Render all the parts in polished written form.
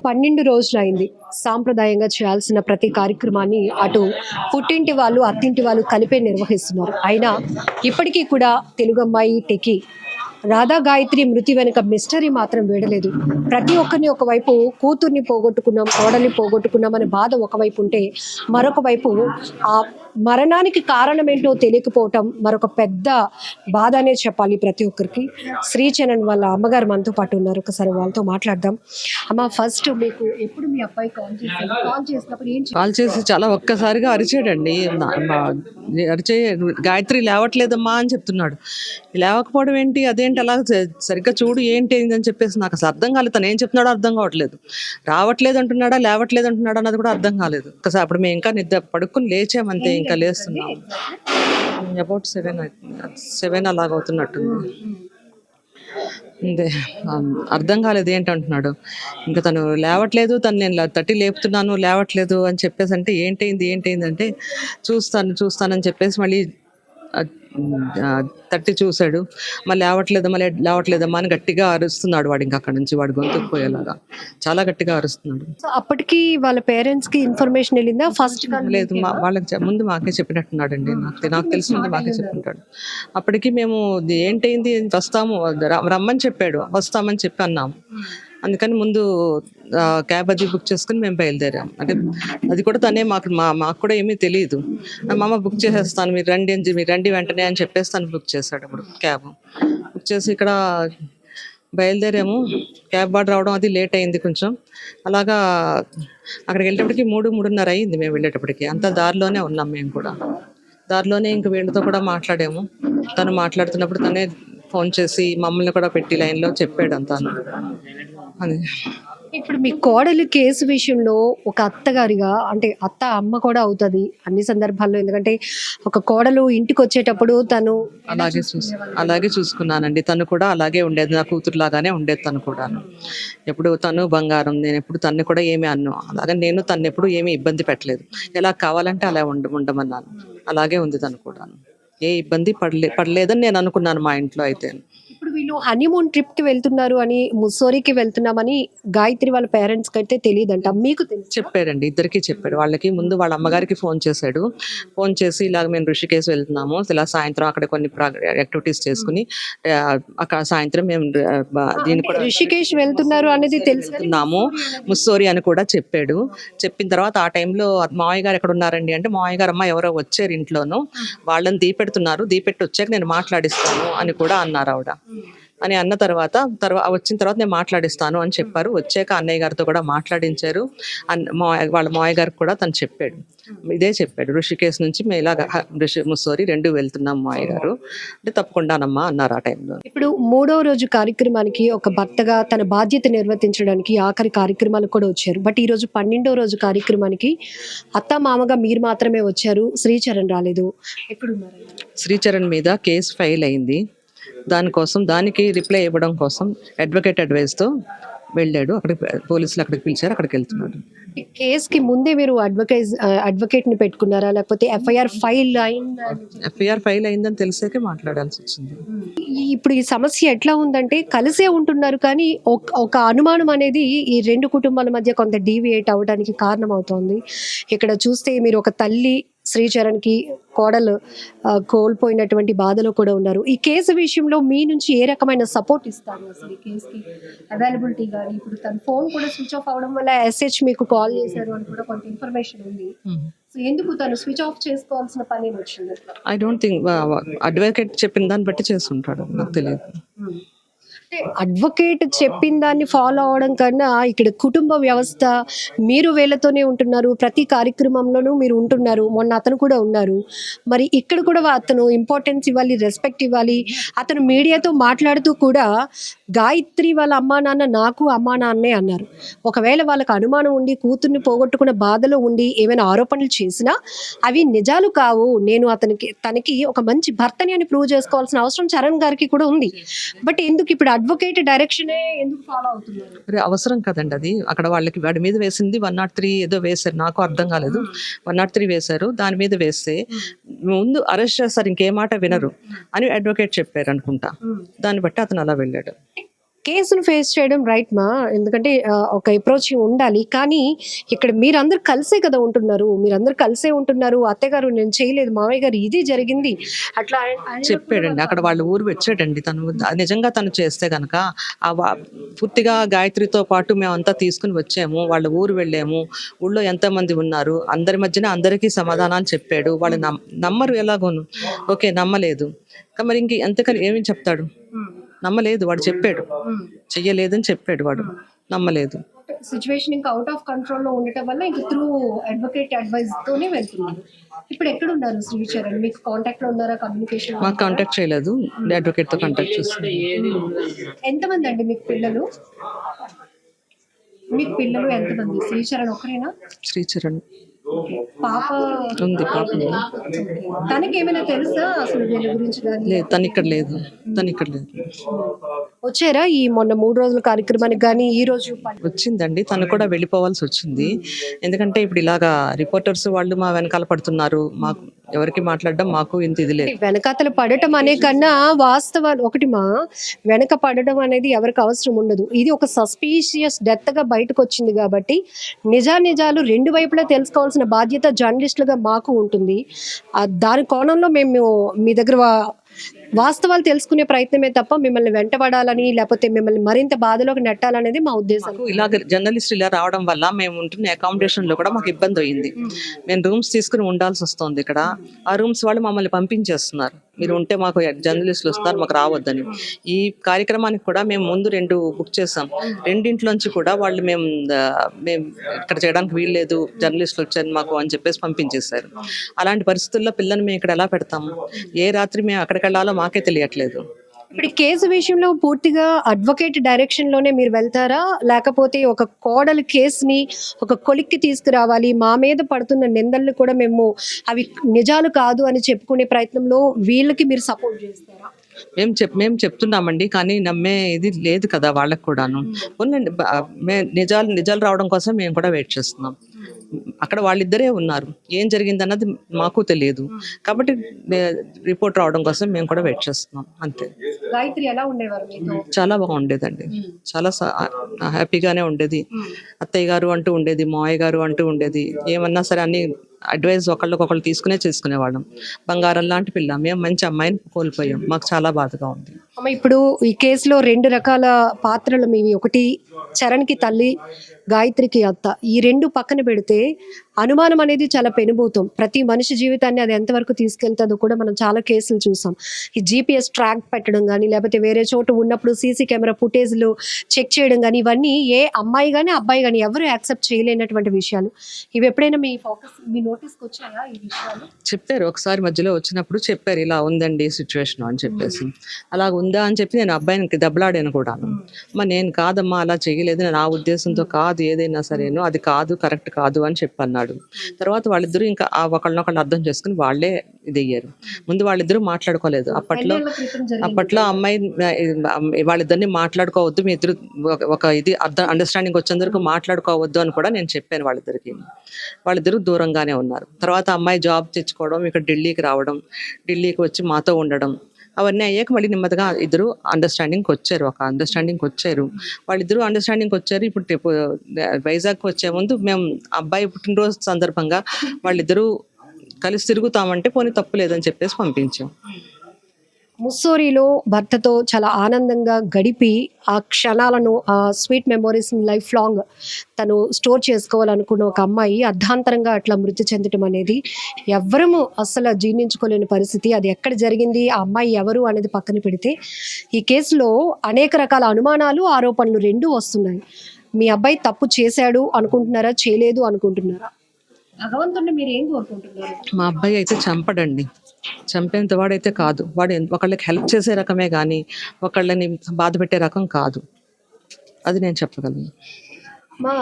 12 రోజులైంది. సాంప్రదాయంగా చేయాల్సిన ప్రతి కార్యక్రమాన్ని అటు పుట్టింటి వాళ్ళు, అత్తింటి వాళ్ళు కలిపే నిర్వహిస్తున్నారు. అయినా ఇప్పటికీ కూడా తెలుగమ్మాయి టెకి రాధా గాయత్రి మృతి వెనుక మిస్టరీ మాత్రం వీడలేదు. ప్రతి ఒక్కరిని ఒకవైపు కూతుర్ని పోగొట్టుకున్నాం, కోడల్ని పోగొట్టుకున్నాం అనే బాధ ఒకవైపు ఉంటే, మరొక వైపు ఆ మరణానికి కారణం ఏంటో తెలియకపోవటం మరొక పెద్ద బాధ అనే చెప్పాలి ప్రతి ఒక్కరికి. శ్రీచరణ్ వాళ్ళ అమ్మగారు మనతో పాటు ఉన్నారు, ఒకసారి వాళ్ళతో మాట్లాడదాం. అమ్మ, ఫస్ట్ మీకు ఎప్పుడు మీ అబ్బాయి కాల్ చేసినప్పుడు ఏం కాల్ చేసి చాలా ఒక్కసారిగా అరిచాడండి. అరిచే గాయత్రి లేవట్లేదమ్మా అని చెప్తున్నాడు. లేవకపోవడం ఏంటి, అదేంటి అలా సరిగ్గా చూడు ఏంటి అని చెప్పేసి నాకు అసలు అర్థం కాలేదు. తను ఏం చెప్తున్నాడో అర్థం కావట్లేదు. రావట్లేదు అంటున్నాడా, లేవట్లేదు అంటున్నాడా అన్నది కూడా అర్థం కాలేదు. ఒకసారి అప్పుడు మేము ఇంకా నిద్ర పడుకుని లేచామంతే, ఇంకా లేస్తున్నాం. అబౌట్ 7 అలాగవుతున్నట్టుంది. అంతే, అర్థం కాలేదు ఏంటి అంటున్నాడు. ఇంకా తను లేవట్లేదు, తను నేను తట్టి లేపుతున్నాను లేవట్లేదు అని చెప్పేసి అంటే ఏంటైంది అంటే చూస్తానని చెప్పేసి మళ్ళీ తట్టి చూశాడు. మళ్ళీ లేవట్లేదమ్మా అని గట్టిగా అరుస్తున్నాడు వాడు. ఇంకా అక్కడ నుంచి వాడు గొంతుకు పోయేలాగా చాలా గట్టిగా అరుస్తున్నాడు. అప్పటికి వాళ్ళ పేరెంట్స్ కి ఇన్ఫర్మేషన్ వెళ్ళిందా? ఫస్ట్ లేదు, వాళ్ళకి ముందు మాకే చెప్పినట్టున్నాడండి. నాకు తెలిసిన ముందు మాకే చెప్పుంటాడు. అప్పటికి మేము ఏంటైంది, వస్తాము రమ్మని చెప్పాడు, వస్తామని చెప్పి అన్నాము. అందుకని ముందు క్యాబ్ అది బుక్ చేసుకుని మేము బయలుదేరాం. అంటే అది కూడా తనే మాకు కూడా ఏమీ తెలియదు. మామ బుక్ చేసేస్తాను, మీరు రండి వెంటనే అని చెప్పేసి తను బుక్ చేశాడు. అప్పుడు క్యాబ్ బుక్ చేసి ఇక్కడ బయలుదేరాము. క్యాబ్ వాడు రావడం అది లేట్ అయింది కొంచెం. అలాగా అక్కడికి వెళ్ళేటప్పటికి 3:30 అయింది మేము వెళ్ళేటప్పటికి. అంతా దారిలోనే ఉన్నాం మేము కూడా. దారిలోనే ఇంక వీళ్ళతో కూడా మాట్లాడాము. తను మాట్లాడుతున్నప్పుడు తనే ఫోన్ చేసి మమ్మల్ని కూడా పెట్టి లైన్లో చెప్పాడు అంతాను. అది ఇప్పుడు మీ కోడలి కేసు విషయంలో ఒక అత్తగారిగా, అంటే అమ్మ కూడా అవుతుంది అన్ని సందర్భాల్లో, ఎందుకంటే ఒక కోడలు ఇంటికి వచ్చేటప్పుడు తను అలాగే చూసుకున్నానండి. తను కూడా అలాగే ఉండేది, నా కూతురు లాగానే ఉండేది తను కూడాను. ఎప్పుడు తను బంగారం, నేను ఎప్పుడు తన్ని కూడా ఏమీ అన్నాను. అలాగే నేను తను ఎప్పుడు ఏమీ ఇబ్బంది పెట్టలేదు. ఎలా కావాలంటే అలా ఉండమన్నాను. అలాగే ఉంది తను కూడాను. ఏ ఇబ్బంది పడలేదని నేను అనుకున్నాను మా ఇంట్లో అయితే. ఇప్పుడు వీళ్ళు హనీమూన్ ట్రిప్ కి వెళ్తున్నారు అని, ముస్సోరికి వెళ్తున్నామని గాయత్రి వాళ్ళ పేరెంట్స్ కి అయితే తెలియదంట, మీకు తెలుసు? చెప్పాడండి, ఇద్దరికి చెప్పాడు. వాళ్ళకి ముందు వాళ్ళ అమ్మగారికి ఫోన్ చేశాడు. ఫోన్ చేసి ఇలాగ మేము ఋషికేశ్ వెళ్తున్నాము, ఇలా సాయంత్రం అక్కడ కొన్ని యాక్టివిటీస్ చేసుకుని అక్కడ సాయంత్రం మేము దీన్ని కూడా ఋషికేశ్ వెళ్తున్నారు అనేది తెలుసుకున్నాము, ముస్సోరి అని కూడా చెప్పాడు. చెప్పిన తర్వాత ఆ టైంలో మావయ్య గారు ఎక్కడ ఉన్నారండి అంటే, మావయ్య గారు అమ్మ ఎవరో వచ్చారు ఇంట్లోనూ, వాళ్ళని దీపెట్టి వచ్చాక నేను మాట్లాడిస్తాను అని కూడా అన్నారు ఆవిడ. అని అన్న తర్వాత వచ్చిన తర్వాత నేను మాట్లాడిస్తాను అని చెప్పారు. వచ్చాక అన్నయ్య గారితో కూడా మాట్లాడించారు. వాళ్ళ మావయ్య గారికి కూడా తను చెప్పాడు, ఇదే చెప్పాడు, ఋషికేశ్ నుంచి మేము ఇలాగ ముస్సోరి 2 వెళ్తున్నాం మావయ్య గారు అంటే తప్పకుండానమ్మా అన్నారు ఆ టైంలో. ఇప్పుడు 3వ రోజు కార్యక్రమానికి ఒక భర్తగా తన బాధ్యత నిర్వర్తించడానికి ఆఖరి కార్యక్రమాలు కూడా వచ్చారు. బట్ ఈరోజు 12వ రోజు కార్యక్రమానికి మామగా మీరు మాత్రమే వచ్చారు, శ్రీచరణ్ రాలేదు. ఎక్కడున్నారు? శ్రీచరణ్ మీద కేసు ఫైల్ అయింది. దానికి రిప్లై ఇవ్వడం కోసం అడ్వకేట్ అడ్వైస్తో వెళ్ళాడు. అక్కడికి పోలీసులు అక్కడికి పిలిచారు, అక్కడికి వెళ్తున్నాడు. కేసుకి ముందే మీరు అడ్వకేట్ ని పెట్టుకున్నారా, లేకపోతే ఎఫ్ఐఆర్ ఫైల్ అయిందని తెలిసాకే మాట్లాడాల్సి వచ్చింది. ఇప్పుడు ఈ సమస్య ఎట్లా ఉందంటే, కలిసే ఉంటున్నారు కానీ ఒక అనుమానం అనేది ఈ 2 కుటుంబాల మధ్య కొంత డీవియేట్ అవ్వడానికి కారణం అవుతోంది. ఇక్కడ చూస్తే మీరు ఒక తల్లి, శ్రీచరణ్కి కోడలు కోల్పోయినటువంటి బాధలో కూడా ఉన్నారు. ఈ కేసు విషయంలో మీ నుంచి ఏ రకమైన సపోర్ట్ ఇస్తారు? అసలు ఈ కేసుకి అవైలబిలిటీ కానీ, ఇప్పుడు తన ఫోన్ కూడా స్విచ్ ఆఫ్ అవడం వల్ల ఎస్హెచ్ మీకు కాల్ చేశారు అని కూడా కొంత ఇన్ఫర్మేషన్ ఉంది. సో ఎందుకు తను స్విచ్ ఆఫ్ చేసుకోవాల్సిన పని వచ్చింది? ఐ డోంట్ థింక్ అడ్వకేట్ చెప్పిన దాన్ని బట్టి చేస్తుంటాడు, నాకు తెలియదు. అడ్వకేట్ చెప్పిన దాన్ని ఫాలో అవడం కన్నా ఇక్కడ కుటుంబ వ్యవస్థ, మీరు వీళ్ళతోనే ఉంటున్నారు, ప్రతి కార్యక్రమంలోనూ మీరు ఉంటున్నారు, మొన్న అతను కూడా ఉన్నారు, మరి ఇక్కడ కూడా అతను ఇంపార్టెన్స్ ఇవ్వాలి, రెస్పెక్ట్ ఇవ్వాలి. అతను మీడియాతో మాట్లాడుతూ కూడా గాయత్రి వాళ్ళ అమ్మా నాన్న నాకు అమ్మా నాన్నే అన్నారు. ఒకవేళ వాళ్ళకి అనుమానం ఉండి కూతుర్ని పోగొట్టుకున్న బాధలో ఉండి ఏమైనా ఆరోపణలు చేసినా అవి నిజాలు కావు, నేను తనకి ఒక మంచి భర్తని అని ప్రూవ్ చేసుకోవాల్సిన అవసరం చరణ్ గారికి కూడా ఉంది. బట్ ఎందుకు ఇప్పుడు అడ్వకేట్ డైరెక్షనే ఎందుకు ఫాలో అవుతున్నారు? అవసరం కదండి అది. అక్కడ వాడి మీద వేసింది 103 ఏదో వేశారు, నాకు అర్థం కాలేదు. 103 వేశారు, దాని మీద వేస్తే ముందు అరెస్ట్ చేస్తారు, ఇంకే మాట వినరు అని అడ్వకేట్ చెప్పారు అనుకుంటా. దాన్ని బట్టి అతను అలా వెళ్ళాడు. కేసును ఫేస్ చేయడం రైట్ మా, ఎందుకంటే ఒక అప్రోచ్ ఉండాలి. కానీ ఇక్కడ మీరందరూ కలిసే కదా ఉంటున్నారు, మీరందరూ కలిసే ఉంటున్నారు. అత్తగారు నేను చేయలేదు, మామయ్య గారు ఇది జరిగింది అట్లా చెప్పాడండి. అక్కడ వాళ్ళ ఊరు వచ్చాడండి తను. నిజంగా తను చేస్తే గనక పూర్తిగా గాయత్రితో పాటు మేమంతా తీసుకుని వచ్చాము, వాళ్ళ ఊరు వెళ్ళాము, ఊళ్ళో ఎంతమంది ఉన్నారు అందరి మధ్యన అందరికీ సమాధానాలు చెప్పాడు. వాళ్ళు నమ్మరు ఎలాగోను. ఓకే నమ్మలేదు, మరి ఇంక ఎంతకని ఏమి చెప్తాడు? నమ్మలేదు, వాడు చెప్పాడు, చెయ్యలేదని చెప్పాడు, వాడు నమ్మలేదు. సిచ్యువేషన్ ఇంకా అవుట్ ఆఫ్ కంట్రోల్ లో ఉండటం వల్ల ఇంకా త్రూ అడ్వకేట్ అడ్వైస్ తోనే వెళ్తున్నారు. ఇప్పుడు ఎక్కడ ఉన్నారు శ్రీచరణ్? మీకు కాంటాక్ట్ లో ఉన్నారా? కమ్యూనికేషన్ మాకు కాంటాక్ట్ చేయలేదు, అడ్వకేట్ తో కాంటాక్ట్ చేస్తాను. ఎంతమంది అండి మీకు పిల్లలు? మీకు పిల్లలు ఎంతమంది? శ్రీచరణ్ ఒకరేనా? శ్రీచరణ్ పాప ఉంది, పాప ఉంది. తనకి ఏమైనా తెలుసా అసలు వీళ్ళ గురించి? లేదు, తను ఇక్కడ లేదు, తను ఇక్కడ లేదు. వచ్చారా ఈ మొన్న 3 రోజుల కార్యక్రమానికి కానీ ఈ రోజు? వచ్చిందండి, తను కూడా వెళ్ళిపోవాల్సి వచ్చింది. ఎందుకంటే ఇప్పుడు ఇలాగా రిపోర్టర్స్ వాళ్ళు మా వెనకాల పడుతున్నారు, మాకు ఎవరికి మాట్లాడడం మాకు ఇంత ఇది లేదు. వెనకాతలు పడటం అనే కన్నా వాస్తవాలు ఒకటి మా, వెనక పడడం అనేది ఎవరికి అవసరం ఉండదు. ఇది ఒక సస్పీషియస్ డెత్ గా బయటకు వచ్చింది కాబట్టి నిజాలు రెండు వైపులా తెలుసుకోవాల్సిన బాధ్యత జర్నలిస్టులుగా మాకు ఉంటుంది. దాని కోణంలో మేము మీ దగ్గర వాస్తవాలు తెలుసుకునే ప్రయత్నమే తప్ప మిమ్మల్ని వెంటబడాలని లేకపోతే మిమ్మల్ని మరింత బాధలోకి నెట్టాలనేది మా ఉద్దేశం. ఇలాగ జర్నలిస్ట్ ఇలా రావడం వల్ల మేము ఉంటున్న అకామిడేషన్ లో కూడా మాకు ఇబ్బంది అయింది. మేము రూమ్స్ తీసుకుని ఉండాల్సి వస్తుంది ఇక్కడ. ఆ రూమ్స్ వాళ్ళు మమ్మల్ని పంపించేస్తున్నారు, మీరు ఉంటే మాకు జర్నలిస్టులు వస్తారు, మాకు రావద్దని. ఈ కార్యక్రమానికి కూడా మేము ముందు 2 బుక్ చేసాం, రెండింట్లోంచి కూడా వాళ్ళు మేము ఇక్కడ చేయడానికి వీల్లేదు, జర్నలిస్టులు వచ్చారు మాకు అని చెప్పేసి పంపించేశారు. అలాంటి పరిస్థితుల్లో పిల్లల్ని మేము ఇక్కడ ఎలా పెడతాము? ఏ రాత్రి మేము అక్కడికి వెళ్ళాలో మాకే తెలియట్లేదు. ఇప్పుడు కేసు విషయంలో పూర్తిగా అడ్వకేట్ డైరెక్షన్ లోనే మీరు వెళ్తారా, లేకపోతే ఒక కోడలు కేసుని ఒక కొలిక్కి తీసుకురావాలి, మా మీద పడుతున్న నిందల్ని కూడా మేము అవి నిజాలు కాదు అని చెప్పుకునే ప్రయత్నంలో వీళ్ళకి మీరు సపోర్ట్ చేస్తారా? మేము చెప్తున్నామండి, కానీ నమ్మే ఇది లేదు కదా వాళ్ళకు కూడాను. ఉండండి, నిజాలు రావడం కోసం మేము కూడా వెయిట్ చేస్తున్నాం. అక్కడ వాళ్ళిద్దరే ఉన్నారు, ఏం జరిగింది అన్నది మాకు తెలియదు కాబట్టి రిపోర్ట్ రావడం కోసం మేము కూడా వెయిట్ చేస్తున్నాం, అంతే. గాయత్రి ఎలా ఉండేవారు మీతో? చాలా బాగుండేదండి, చాలా హ్యాపీగానే ఉండేది. అత్తయ్య గారు అంటూ ఉండేది, మావయ్య గారు అంటూ ఉండేది. ఏమన్నా సరే అన్ని అడ్వైస్ ఒకళ్ళకొకళ్ళు చేసుకునేవాళ్ళం. బంగారం లాంటి పిల్ల. మేము మంచి అమ్మాయిని కోల్పోయాం, మాకు చాలా బాధగా ఉంది. అమ్మ, ఇప్పుడు ఈ కేసులో 2 రకాల పాత్రలు మీవి. ఒకటి చరణ్కి తల్లి, గాయత్రికి అత్త. ఈ 2 పక్కన పెడితే అనుమానం అనేది చాలా పెనుభూతం. ప్రతి మనిషి జీవితాన్ని అది ఎంతవరకు తీసుకెళ్తుందో కూడా మనం చాలా కేసులు చూసాం. ఈ GPS ట్రాక్ పెట్టడం కానీ, లేకపోతే వేరే చోట ఉన్నప్పుడు సీసీ కెమెరా ఫుటేజ్లు చెక్ చేయడం కానీ, ఇవన్నీ ఏ అమ్మాయి కానీ అబ్బాయి కానీ ఎవరు యాక్సెప్ట్ చేయలేనటువంటి విషయాలు. ఇవి ఎప్పుడైనా మీ నోటీస్కి వచ్చాయా ఈ విషయాలు? చెప్పారు, ఒకసారి మధ్యలో వచ్చినప్పుడు చెప్పారు, ఇలా ఉందండి సిచ్యువేషన్ అని చెప్పేసి. అలా ఉందా అని చెప్పి నేను అబ్బాయికి దెబ్బలాడాను కూడా. నేను కాదమ్మా అలా చేయలేదు, నా ఉద్దేశంతో కాదు, ఏదైనా సరేను అది కాదు, కరెక్ట్ కాదు అని చెప్పన్నాడు. తర్వాత వాళ్ళిద్దరూ ఇంకా ఒకళ్ళనొకళ్ళు అర్థం చేసుకుని వాళ్ళే ఇది అయ్యారు. ముందు వాళ్ళిద్దరూ మాట్లాడుకోలేదు. అప్పట్లో అమ్మాయి వాళ్ళిద్దరిని మాట్లాడుకోవద్దు, మీ ఇద్దరు ఒక ఇది అండర్స్టాండింగ్ వచ్చేంత వరకు మాట్లాడుకోవద్దు అని కూడా నేను చెప్పాను వాళ్ళిద్దరికి. వాళ్ళిద్దరూ దూరంగానే ఉన్నారు. తర్వాత అమ్మాయి జాబ్ తెచ్చుకోవడం, ఇక్కడ ఢిల్లీకి రావడం, ఢిల్లీకి వచ్చి మాతో ఉండడం, అవన్నీ అయ్యాక మళ్ళీ నెమ్మదిగా ఇద్దరు అండర్స్టాండింగ్కి వచ్చారు, వాళ్ళిద్దరూ అండర్స్టాండింగ్కి వచ్చారు. ఇప్పుడు వైజాగ్కి వచ్చే ముందు మేము అబ్బాయి పుట్టినరోజు సందర్భంగా వాళ్ళిద్దరూ కలిసి తిరుగుతామంటే పోనీ తప్పు లేదని చెప్పేసి పంపించాం. ముస్సోరిలో భర్తతో చాలా ఆనందంగా గడిపి ఆ క్షణాలను, ఆ స్వీట్ మెమోరీస్ని లైఫ్ లాంగ్ తను స్టోర్ చేసుకోవాలనుకున్న ఒక అమ్మాయి అర్ధాంతరంగా అట్లా మృతి చెందటం అనేది ఎవ్వరము అస్సలు జీర్ణించుకోలేని పరిస్థితి. అది ఎక్కడ జరిగింది, ఆ అమ్మాయి ఎవరు అనేది పక్కన పెడితే ఈ కేసులో అనేక రకాల అనుమానాలు, ఆరోపణలు 2 వస్తున్నాయి. మీ అబ్బాయి తప్పు చేశాడు అనుకుంటున్నారా, చేయలేదు అనుకుంటున్నారా? భగవంతుడిని మీరు ఏం కోరుకుంటున్నారు? మా అబ్బాయి అయితే చంపడండి, చంపేంత వాడైతే కాదు. వాడు ఒకళ్ళకి హెల్ప్ చేసే రకమే కానీ ఒకళ్ళని బాధ పెట్టే రకం కాదు, అది నేను చెప్పగలను. మా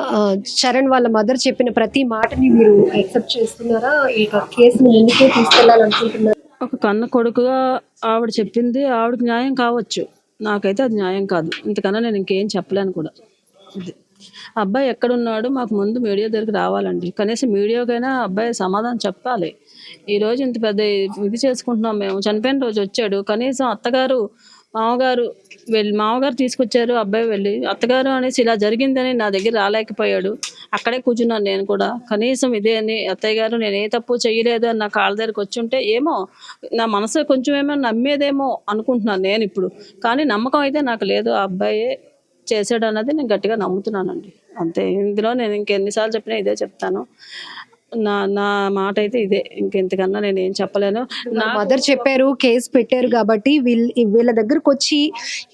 చరణ్ వాళ్ళ మదర్ చెప్పిన ప్రతి మాటని మీరు యాక్సెప్ట్ చేస్తున్నారా? ఇక కేసుని ముందుకే తీసుకెళ్లాలనుకుంటున్నారా? ఒక కన్న కొడుకుగా ఆవిడ చెప్పింది ఆవిడకి న్యాయం కావచ్చు, నాకైతే అది న్యాయం కాదు. ఇంతకన్నా నేను ఇంకేం చెప్పలేను కూడా. అబ్బాయి ఎక్కడున్నాడు, మాకు ముందు మీడియా దగ్గరికి రావాలండి. కనీసం మీడియాకైనా అబ్బాయి సమాధానం చెప్పాలి. ఈరోజు ఇంత పెద్ద ఇది చేసుకుంటున్నాం మేము. చనిపోయిన రోజు వచ్చాడు, కనీసం అత్తగారు మామగారు వెళ్ళి మామగారు తీసుకొచ్చారు, అబ్బాయి వెళ్ళి అత్తగారు అనేసి ఇలా జరిగిందని నా దగ్గర రాలేకపోయాడు. అక్కడే కూర్చున్నాను నేను కూడా. కనీసం ఇదే అని అత్తయ్య గారు నేను ఏ తప్పు చేయలేదు అని నా కాళ్ళ దగ్గరికి వచ్చి ఉంటే ఏమో నా మనసు కొంచెం ఏమో నమ్మేదేమో అనుకుంటున్నాను నేను ఇప్పుడు. కానీ నమ్మకం అయితే నాకు లేదు, ఆ అబ్బాయే చేశాడు అన్నది నేను గట్టిగా నమ్ముతున్నానండి. అంతే, ఇందులో నేను ఇంకెన్నిసార్లు చెప్పినా ఇదే చెప్తాను. నా నా మాట అయితే ఇదే, ఇంకెంతకన్నా నేను ఏం చెప్పలేను. నా మదర్ చెప్పారు, కేసు పెట్టారు కాబట్టి వీళ్ళ దగ్గరకు వచ్చి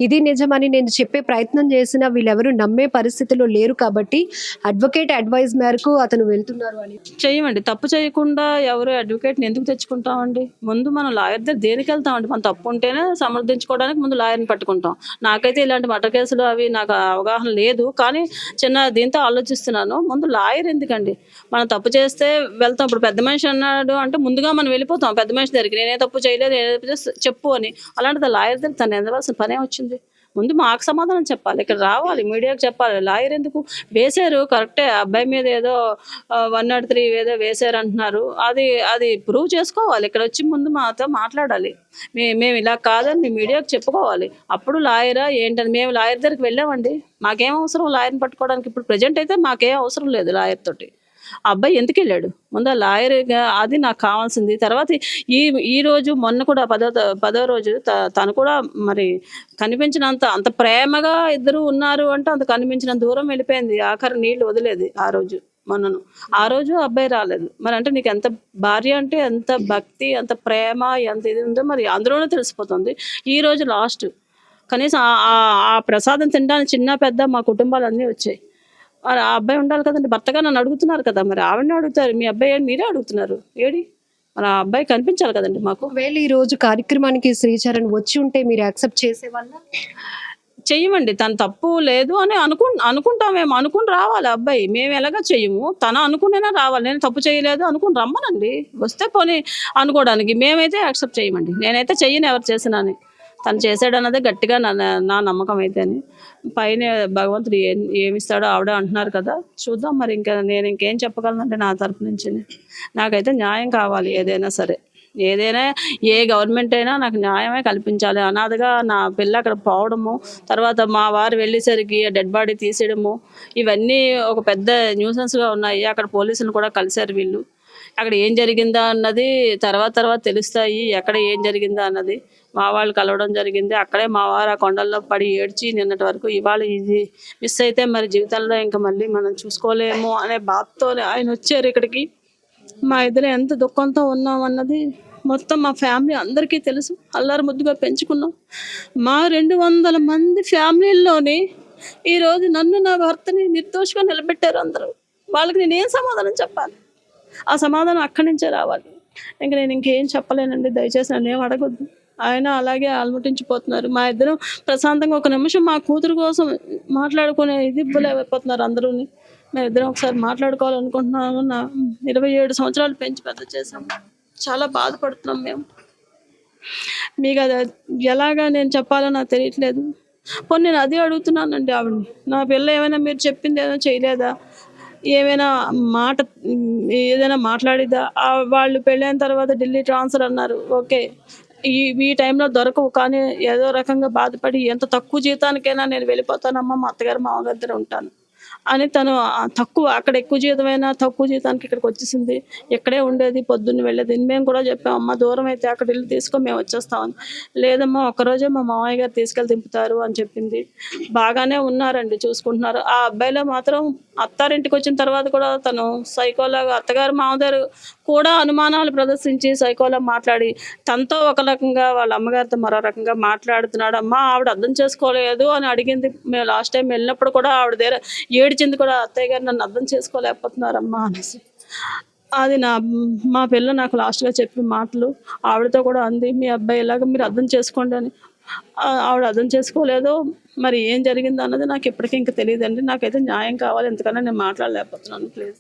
ఇది నిజమని నేను చెప్పే ప్రయత్నం చేసినా వీళ్ళెవరు నమ్మే పరిస్థితిలో లేరు కాబట్టి అడ్వకేట్ అడ్వైస్ మేరకు అతను వెళ్తున్నారు అని. చెయ్యమండి, తప్పు చేయకుండా ఎవరు అడ్వకేట్ని ఎందుకు తెచ్చుకుంటామండి? ముందు మనం లాయర్ దగ్గర దేనికి వెళ్తామండి? మన తప్పు ఉంటేనే సమర్థించుకోవడానికి ముందు లాయర్ని పట్టుకుంటాం. నాకైతే ఇలాంటి మర్డర్ కేసులు అవి నాకు అవగాహన లేదు, కానీ చిన్న దీంతో ఆలోచిస్తున్నాను. ముందు లాయర్ ఎందుకండి? మనం తప్పు చేస్తే వెళ్తాం. ఇప్పుడు పెద్ద మనిషి అన్నాడు అంటే ముందుగా మనం వెళ్ళిపోతాం పెద్ద మనిషి దగ్గరికి, నేనే తప్పు చేయలేదు, నేనే చెప్పు అని. అలాంటిది లాయర్ దగ్గర తను ఎదవలసిన పనే వచ్చింది. ముందు మాకు సమాధానం చెప్పాలి, ఇక్కడ రావాలి, మీడియాకి చెప్పాలి. లాయర్ ఎందుకు? వేశారు కరెక్టే, అబ్బాయి మీద ఏదో 103 ఏదో వేశారు అంటున్నారు, అది ప్రూవ్ చేసుకోవాలి. ఇక్కడ వచ్చి ముందు మాతో మాట్లాడాలి. మేము ఇలా కాదని మీ మీడియాకి చెప్పుకోవాలి. అప్పుడు లాయరా ఏంటని మేము లాయర్ దగ్గరికి వెళ్ళామండి. మాకేం అవసరం లాయర్ని పట్టుకోవడానికి? ఇప్పుడు ప్రజెంట్ అయితే మాకేం అవసరం లేదు లాయర్ తోటి. ఆ అబ్బాయి ఎందుకు వెళ్ళాడు? ముందు ఆ లాయర్గా అది నాకు కావాల్సింది. తర్వాత ఈ రోజు మొన్న కూడా 10వ రోజు తను కూడా మరి అంత ప్రేమగా ఇద్దరు ఉన్నారు అంటే అంత కనిపించినంత దూరం వెళ్ళిపోయింది. ఆఖరి నీళ్ళు వదిలేది ఆ రోజు మొన్నను. ఆ రోజు అబ్బాయి రాలేదు. మరి అంటే నీకు ఎంత భార్య అంటే ఎంత భక్తి, ఎంత ప్రేమ, ఎంత ఇది ఉందో మరి అందులోనే తెలిసిపోతుంది. ఈ రోజు లాస్ట్. కనీసం ఆ ప్రసాదం తినడానికి చిన్న పెద్ద మా కుటుంబాలన్నీ వచ్చాయి. మరి ఆ అబ్బాయి ఉండాలి కదండి, భర్తగా నన్ను అడుగుతున్నారు కదా, మరి ఆవిడనే అడుగుతారు. మీ అబ్బాయి మీరే అడుగుతున్నారు ఏడి? మరి ఆ అబ్బాయి కనిపించాలి కదండి మాకు. ఒకవేళ ఈ రోజు కార్యక్రమానికి శ్రీచరణ్ వచ్చి ఉంటే మీరు యాక్సెప్ట్ చేసేవాళ్ళ? చెయ్యమండి, తను తప్పు లేదు అని అనుకుంటామేమో, అనుకుని రావాలి అబ్బాయి. మేము ఎలాగ చెయ్యము, తను అనుకునేనా రావాలి. నేను తప్పు చేయలేదు అనుకుని రమ్మనండి, వస్తే పోనీ అనుకోవడానికి. మేమైతే యాక్సెప్ట్ చేయమండి. నేనైతే చెయ్యను ఎవరు చేసినాని. తను చేశాడు అన్నదే గట్టిగా నా నమ్మకం అయితే. అని పైన భగవంతుడు ఏమిస్తాడో ఆవిడే అంటున్నారు కదా, చూద్దాం. మరి నేను ఇంకేం చెప్పగలనంటే నా తరపు నుంచి నాకైతే న్యాయం కావాలి. ఏదైనా సరే, ఏదైనా ఏ గవర్నమెంట్ అయినా నాకు న్యాయమే కల్పించాలి. అనాథగా నా పిల్ల అక్కడ పోవడము, తర్వాత మా వారు వెళ్ళేసరికి డెడ్ బాడీ తీసేయడము, ఇవన్నీ ఒక పెద్ద న్యూసెన్స్గా ఉన్నాయి. అక్కడ పోలీసులు కూడా కలిశారు వీళ్ళు. అక్కడ ఏం జరిగిందా అన్నది తర్వాత తెలుస్తాయి, ఎక్కడ ఏం జరిగిందా అన్నది. మా వాళ్ళు కలవడం జరిగింది. అక్కడే మా వారు ఆ కొండల్లో పడి ఏడ్చి నిన్నటి వరకు, ఇవాళ ఇది మిస్ అయితే మరి జీవితంలో ఇంకా మళ్ళీ మనం చూసుకోలేము అనే బాధతో ఆయన వచ్చారు ఇక్కడికి. మా ఇద్దరు ఎంత దుఃఖంతో ఉన్నాం అన్నది మొత్తం మా ఫ్యామిలీ అందరికీ తెలుసు. అల్లారు ముద్దుగా పెంచుకున్నాం. మా 200 మంది ఫ్యామిలీల్లోని ఈరోజు నన్ను నా భర్తని నిర్దోషిగా నిలబెట్టారు అందరూ. వాళ్ళకి నేను ఏం సమాధానం చెప్పాలి? ఆ సమాధానం అక్కడి నుంచే రావాలి. ఇంకా నేను ఇంకేం చెప్పలేనండి, దయచేసి నన్ను ఏం అడగొద్దు. ఆయన అలాగే ఆల్మటించిపోతున్నారు. మా ఇద్దరం ప్రశాంతంగా ఒక నిమిషం మా కూతురు కోసం మాట్లాడుకునే ఇది ఇవ్వలేకపోతున్నారు అందరూ. మేము ఇద్దరం ఒకసారి మాట్లాడుకోవాలనుకుంటున్నాము. 27 సంవత్సరాలు పెంచి పెద్ద చేసాము. చాలా బాధపడుతున్నాం మేము. మీకు అది ఎలాగా నేను చెప్పాలో నాకు తెలియట్లేదు. పోనీ నేను అదే అడుగుతున్నానండి ఆవిడని, నా పిల్ల ఏమైనా మీరు చెప్పింది ఏమైనా చేయలేదా, ఏమైనా మాట ఏదైనా మాట్లాడిద్దా? వాళ్ళు పెళ్ళైన తర్వాత ఢిల్లీ ట్రాన్స్ఫర్ అన్నారు, ఓకే, ఈ టైంలో దొరకవు, కానీ ఏదో రకంగా బాధపడి ఎంత తక్కువ జీతానికైనా నేను వెళ్ళిపోతానమ్మా, మా అత్తగారు మామగారి దగ్గర ఉంటాను అని తను తక్కువ, అక్కడ ఎక్కువ జీతమైనా తక్కువ జీతానికి ఇక్కడికి వచ్చేసింది. ఇక్కడే ఉండేది, పొద్దున్న వెళ్ళేది. మేము కూడా చెప్పాం, అమ్మ దూరం అయితే అక్కడ ఇల్లు తీసుకొని మేము వచ్చేస్తామని. లేదమ్మా ఒక్కరోజే మా మామయ్య గారు తీసుకెళ్ళి దింపుతారు అని చెప్పింది. బాగానే ఉన్నారండి, చూసుకుంటున్నారు. ఆ అబ్బాయిలో మాత్రం అత్తారింటికి వచ్చిన తర్వాత కూడా తను సైకోలాగా, అత్తగారు మామగారు కూడా అనుమానాలు ప్రదర్శించి సైకోలా మాట్లాడి తనతో ఒక రకంగా వాళ్ళ అమ్మగారితో మరో రకంగా మాట్లాడుతున్నాడు. అమ్మ ఆవిడ అర్థం చేసుకోలేదు అని అడిగింది. మేము లాస్ట్ టైం వెళ్ళినప్పుడు కూడా ఆవిడ దగ్గర ఏడిచింది కూడా, అత్తయ్య గారు నన్ను అర్థం చేసుకోలేకపోతున్నారమ్మా అనేసి. అది మా పిల్ల నాకు లాస్ట్గా చెప్పిన మాటలు. ఆవిడతో కూడా అంది, మీ అబ్బాయి ఇలాగ మీరు అర్థం చేసుకోండి అని. ఆవిడ అర్థం చేసుకోలేదు. మరి ఏం జరిగింది అన్నది నాకు ఇప్పటికీ ఇంకా తెలియదండి. నాకైతే న్యాయం కావాలి, ఎందుకన్నా నేను మాట్లాడలేకపోతున్నాను. ప్లీజ్.